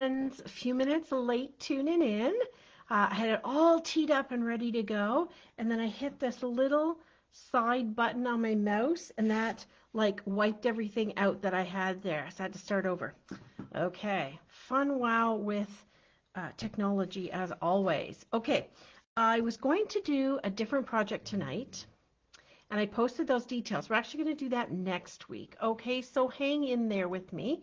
A few minutes late tuning in. I had it all teed up and ready to go, and then I hit this little side button on my mouse, and that like wiped everything out that I had there. So I had to start over. Okay, fun wow with technology as always. Okay, I was going to do a different project tonight, and I posted those details. We're actually going to do that next week. Okay, so hang in there with me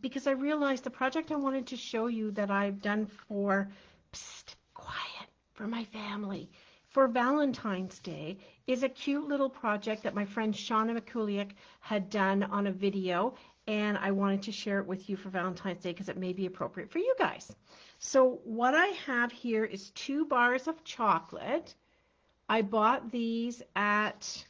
because I realized the project I wanted to show you that I've done for, psst, quiet, for my family, for Valentine's Day is a cute little project that my friend Shauna McCuliak had done on a video, and I wanted to share it with you for Valentine's Day because it may be appropriate for you guys. So what I have here is 2 bars of chocolate. I bought these at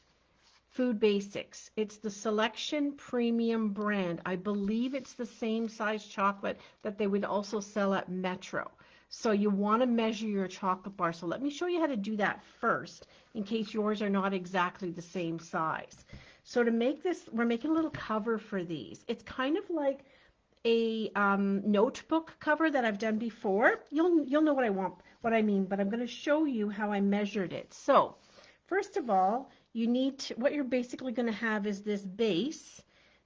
Food Basics. It's the Selection Premium brand. I believe it's the same size chocolate that they would also sell at Metro. So you want to measure your chocolate bar. So let me show you how to do that first in case yours are not exactly the same size. So to make this, we're making a little cover for these. It's kind of like a notebook cover that I've done before. You'll know what I mean, but I'm going to show you how I measured it. So first of all, you need to, what you're basically going to have is this base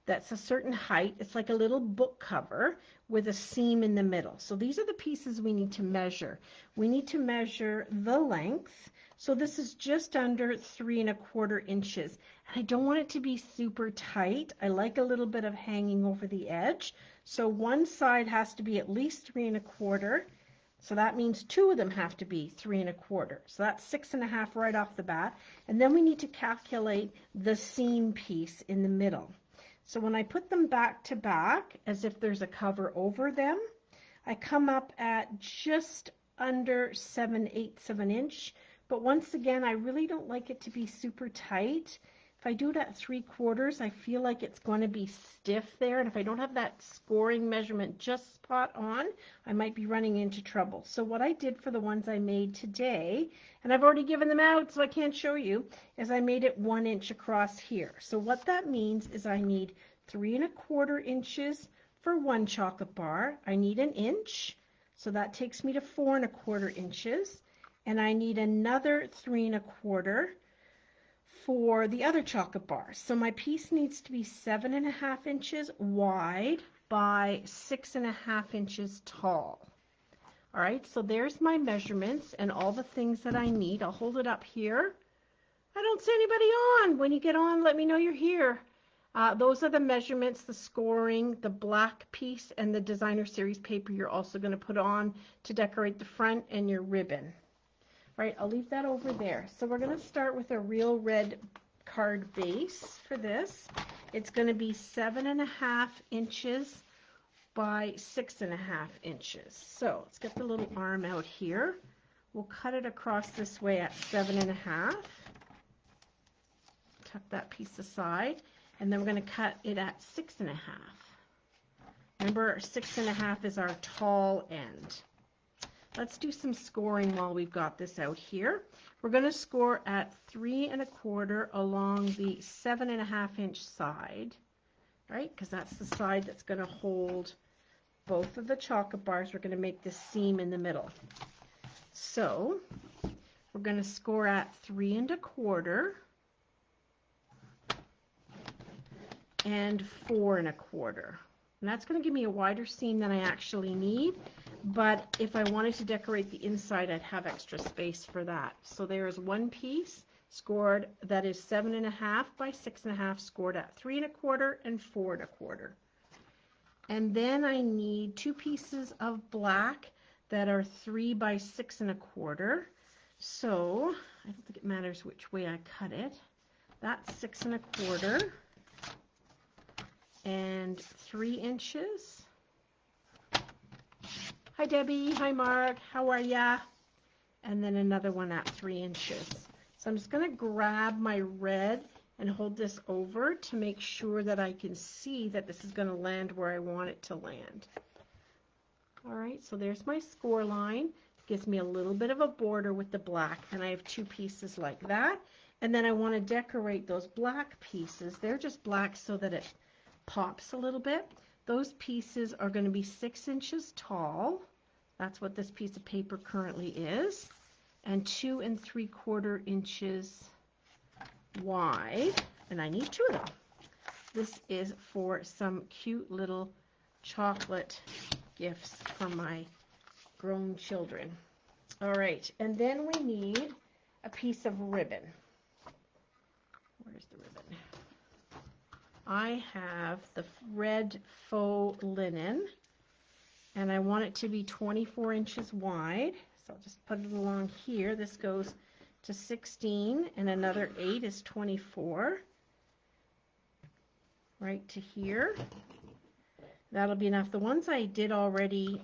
that's a certain height. It's like a little book cover with a seam in the middle. So these are the pieces we need to measure. We need to measure the length. So this is just under 3 1/4 inches. And I don't want it to be super tight. I like a little bit of hanging over the edge. So one side has to be at least 3 1/4. So that means 2 of them have to be 3 1/4. So that's 6 1/2 right off the bat. And then we need to calculate the seam piece in the middle. So when I put them back to back, as if there's a cover over them, I come up at just under 7/8 of an inch. But once again, I really don't like it to be super tight. If I do it at 3/4, I feel like it's going to be stiff there. And if I don't have that scoring measurement just spot on, I might be running into trouble. So what I did for the ones I made today, and I've already given them out so I can't show you, is I made it 1 inch across here. So what that means is I need 3 1/4 inches for one chocolate bar. I need 1 inch, so that takes me to 4 1/4 inches. And I need another 3 1/4 for the other chocolate bar. So my piece needs to be 7 1/2 inches wide by 6 1/2 inches tall. All right, so there's my measurements and all the things that I need. I'll hold it up here. I don't see anybody on. When you get on, let me know you're here. Those are the measurements, the scoring, the black piece, and the designer series paper you're also going to put on to decorate the front and your ribbon. All right, I'll leave that over there. So we're going to start with a real red card base for this. It's going to be 7 1/2 inches by 6 1/2 inches. So let's get the little arm out here. We'll cut it across this way at 7 1/2. Tuck that piece aside. And then we're going to cut it at 6 1/2. Remember, 6 1/2 is our tall end. Let's do some scoring while we've got this out here. We're going to score at 3 1/4 along the 7 1/2 inch side, right? Because that's the side that's going to hold both of the chocolate bars. We're going to make this seam in the middle. So we're going to score at 3 1/4 and 4 1/4. And that's going to give me a wider seam than I actually need. But if I wanted to decorate the inside, I'd have extra space for that. So there's one piece scored that is 7 1/2 by 6 1/2, scored at 3 1/4 and 4 1/4. And then I need 2 pieces of black that are 3 by 6 1/4. So I don't think it matters which way I cut it. That's 6 1/4 and 3 inches. Hi Debbie, hi Mark, how are ya? And then another one at 3 inches. So I'm just going to grab my red and hold this over to make sure that I can see that this is going to land where I want it to land. All right, so there's my score line. It gives me a little bit of a border with the black, and I have 2 pieces like that. And then I want to decorate those black pieces. They're just black so that it pops a little bit. Those pieces are going to be 6 inches tall. That's what this piece of paper currently is. And 2 3/4 inches wide. And I need 2 of them. This is for some cute little chocolate gifts for my grown children. All right, and then we need a piece of ribbon. Where's the ribbon? I have the red faux linen, and I want it to be 24 inches wide. So I'll just put it along here. This goes to 16, and another 8 is 24. Right to here. That'll be enough. The ones I did already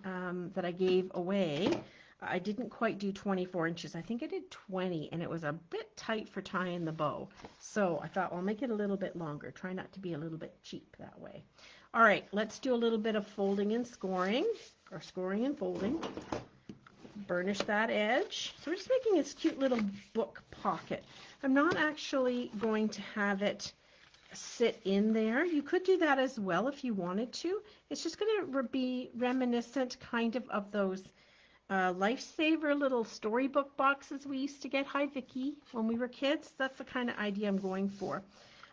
that I gave away, I didn't quite do 24 inches. I think I did 20, and it was a bit tight for tying the bow. So I thought, well, I'll make it a little bit longer. Try not to be a little bit cheap that way. All right, let's do a little bit of folding and scoring, or scoring and folding. Burnish that edge. So we're just making this cute little book pocket. I'm not actually going to have it sit in there. You could do that as well if you wanted to. It's just going to be reminiscent kind of those lifesaver little storybook boxes we used to get. Hi Vicky, when we were kids. That's the kind of idea I'm going for.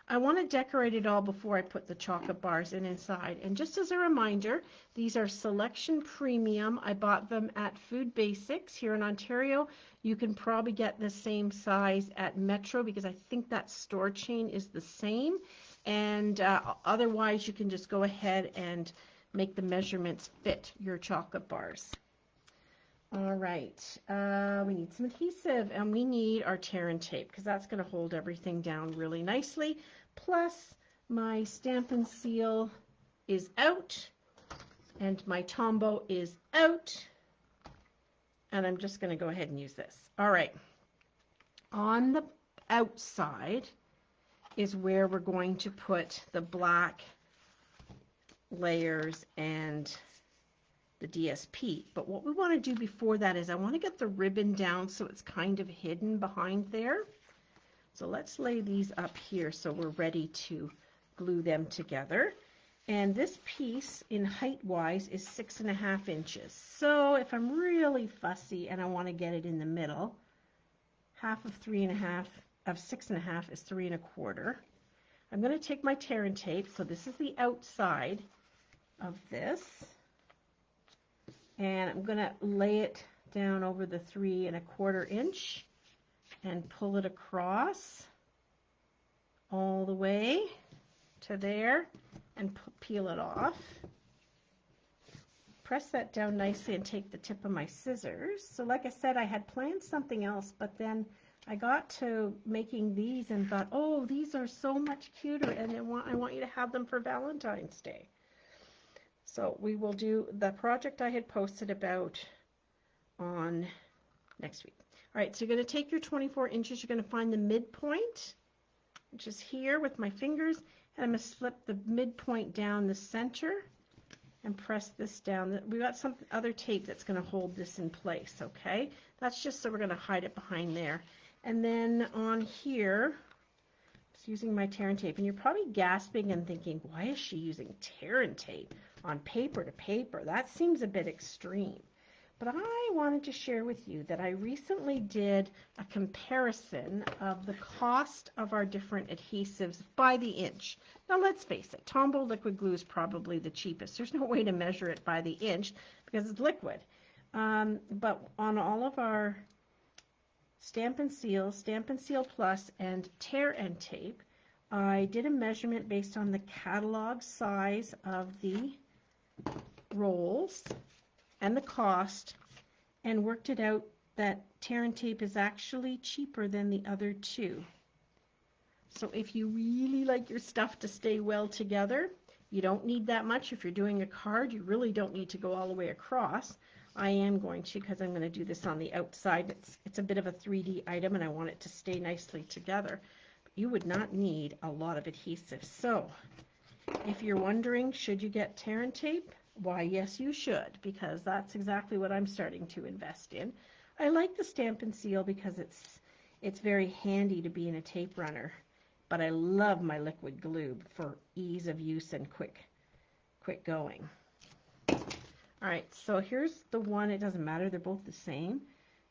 I want to decorate it all before I put the chocolate bars in inside. And just as a reminder, these are Selection Premium. I bought them at Food Basics here in Ontario. You can probably get the same size at Metro because I think that store chain is the same. And otherwise, you can just go ahead and make the measurements fit your chocolate bars. All right, we need some adhesive, and we need our tear and tape because that's going to hold everything down really nicely. Plus, my Stampin' Seal is out, and my Tombow is out, and I'm just going to go ahead and use this. All right, on the outside is where we're going to put the black layers and the DSP. But what we want to do before that is I want to get the ribbon down so it's kind of hidden behind there. So let's lay these up here so we're ready to glue them together. And this piece in height wise is 6.5 inches. So if I'm really fussy and I want to get it in the middle, half of 6.5 is 3 1/4. I'm going to take my tear and tape. So this is the outside of this. And I'm going to lay it down over the 3 1/4 inch and pull it across all the way to there and peel it off. Press that down nicely and take the tip of my scissors. So like I said, I had planned something else, but then I got to making these and thought, oh, these are so much cuter, and I want you to have them for Valentine's Day. So we will do the project I had posted about on next week. All right, so you're going to take your 24 inches. You're going to find the midpoint, which is here with my fingers, and I'm going to slip the midpoint down the center and press this down. We've got some other tape that's going to hold this in place, okay? That's just so we're going to hide it behind there. And then on here, just using my tear and tape, and you're probably gasping and thinking, why is she using tear and tape on paper to paper? That seems a bit extreme. But I wanted to share with you that I recently did a comparison of the cost of our different adhesives by the inch. Now let's face it, Tombow liquid glue is probably the cheapest. There's no way to measure it by the inch because it's liquid. But on all of our Stampin' Seal, Stampin' Seal Plus, and Tear and Tape, I did a measurement based on the catalog size of the rolls and the cost, and worked it out that Tear and Tape is actually cheaper than the other two. So if you really like your stuff to stay well together, you don't need that much. If you're doing a card, you really don't need to go all the way across. I am going to, because I'm going to do this on the outside. It's a bit of a 3D item, and I want it to stay nicely together. But you would not need a lot of adhesive. So if you're wondering, should you get Tear and Tape? Why, yes, you should, because that's exactly what I'm starting to invest in. I like the Stampin' Seal because it's very handy to be in a tape runner, but I love my liquid glue for ease of use and quick quit going. All right, so here's the one. It doesn't matter. They're both the same,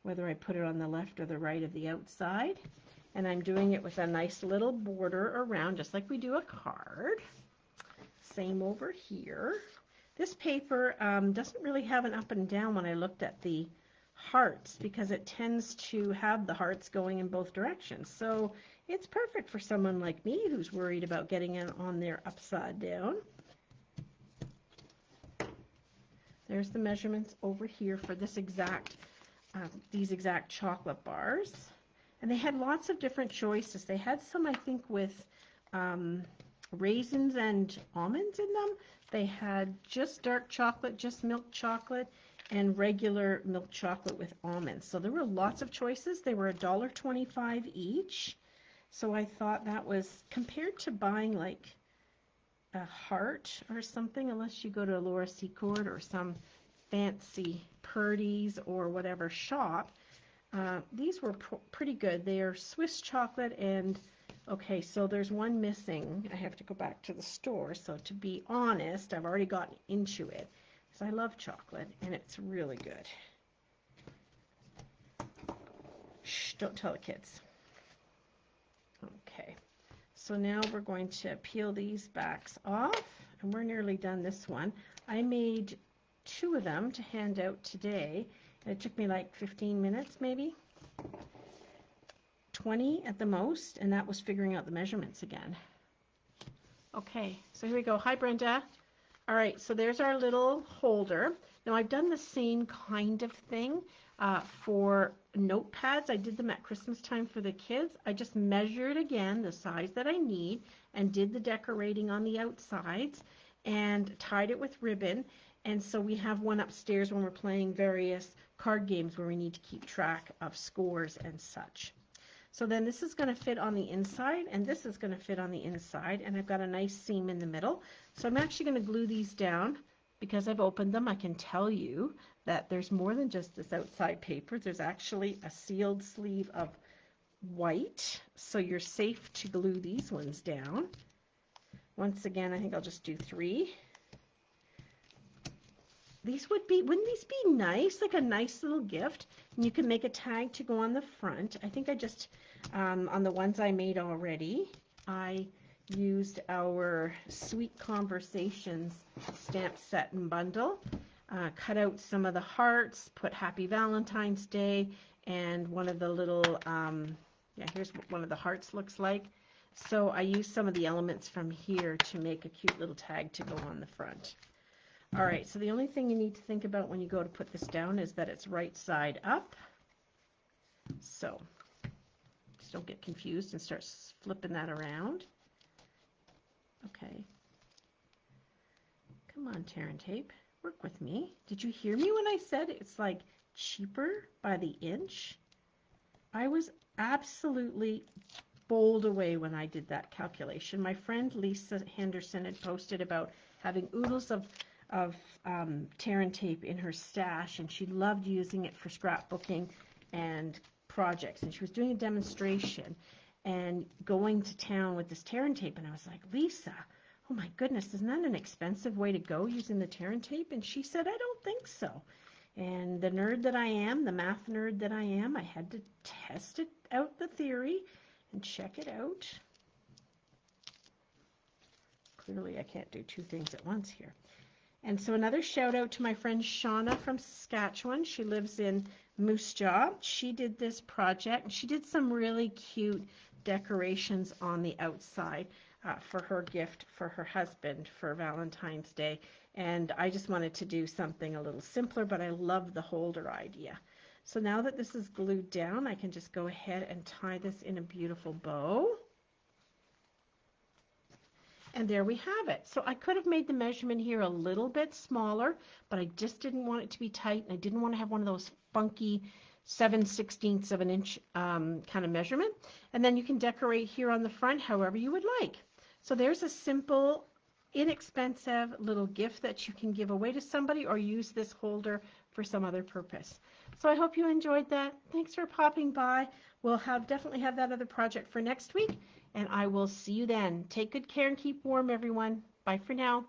whether I put it on the left or the right of the outside. And I'm doing it with a nice little border around, just like we do a card. Same over here. This paper doesn't really have an up and down when I looked at the hearts, because it tends to have the hearts going in both directions. So it's perfect for someone like me who's worried about getting it on there upside down. There's the measurements over here for this exact, these exact chocolate bars. And they had lots of different choices. They had some, I think, with raisins and almonds in them. They had just dark chocolate, just milk chocolate, and regular milk chocolate with almonds. So there were lots of choices. They were $1.25 each. So I thought that was, compared to buying like a heart or something, unless you go to Laura Secord or some fancy Purdy's or whatever shop, these were pretty good. They are Swiss chocolate, and okay, so there's one missing. I have to go back to the store. So to be honest, I've already gotten into it, because I love chocolate and it's really good. Shh, don't tell the kids. Okay, so now we're going to peel these backs off, and we're nearly done this one. I made 2 of them to hand out today, and it took me like 15 minutes, maybe 20 at the most, and that was figuring out the measurements again. Okay, so here we go. Hi, Brenda. All right, so there's our little holder. Now I've done the same kind of thing for notepads. I did them at Christmas time for the kids. I just measured again the size that I need and did the decorating on the outsides and tied it with ribbon. And so we have one upstairs when we're playing various card games where we need to keep track of scores and such. So then this is going to fit on the inside, and this is going to fit on the inside, and I've got a nice seam in the middle. So I'm actually going to glue these down. Because I've opened them, I can tell you that there's more than just this outside paper. There's actually a sealed sleeve of white, so you're safe to glue these ones down. Once again, I think I'll just do 3. These would be, wouldn't these be nice, like a nice little gift? And you can make a tag to go on the front. I think I just, on the ones I made already, I used our Sweet Conversations stamp set and bundle, cut out some of the hearts, put Happy Valentine's Day, and one of the little, yeah, here's what one of the hearts looks like. So I used some of the elements from here to make a cute little tag to go on the front. All right, so the only thing you need to think about when you go to put this down is that it's right side up. So just don't get confused and start flipping that around. Okay. Come on, tear and tape. Work with me. Did you hear me when I said it's like cheaper by the inch? I was absolutely bowled away when I did that calculation. My friend Lisa Henderson had posted about having oodles of tear and tape in her stash, and she loved using it for scrapbooking and projects. And she was doing a demonstration and going to town with this tear and tape, and I was like, Lisa, oh my goodness, isn't that an expensive way to go using the tear and tape? And she said, I don't think so. And the nerd that I am, the math nerd that I am, I had to test it out, the theory, and check it out. Clearly I can't do 2 things at once here. And so another shout out to my friend Shauna from Saskatchewan. She lives in Moose Jaw. She did this project, and she did some really cute decorations on the outside for her gift for her husband for Valentine's Day. And I just wanted to do something a little simpler, but I love the holder idea. So now that this is glued down, I can just go ahead and tie this in a beautiful bow. And there we have it. So I could have made the measurement here a little bit smaller, but I just didn't want it to be tight, and I didn't want to have one of those funky 7/16 of an inch kind of measurement. And then you can decorate here on the front however you would like. So there's a simple, inexpensive little gift that you can give away to somebody or use this holder for some other purpose. So I hope you enjoyed that. Thanks for popping by. We'll definitely have that other project for next week, and I will see you then. Take good care and keep warm, everyone. Bye for now.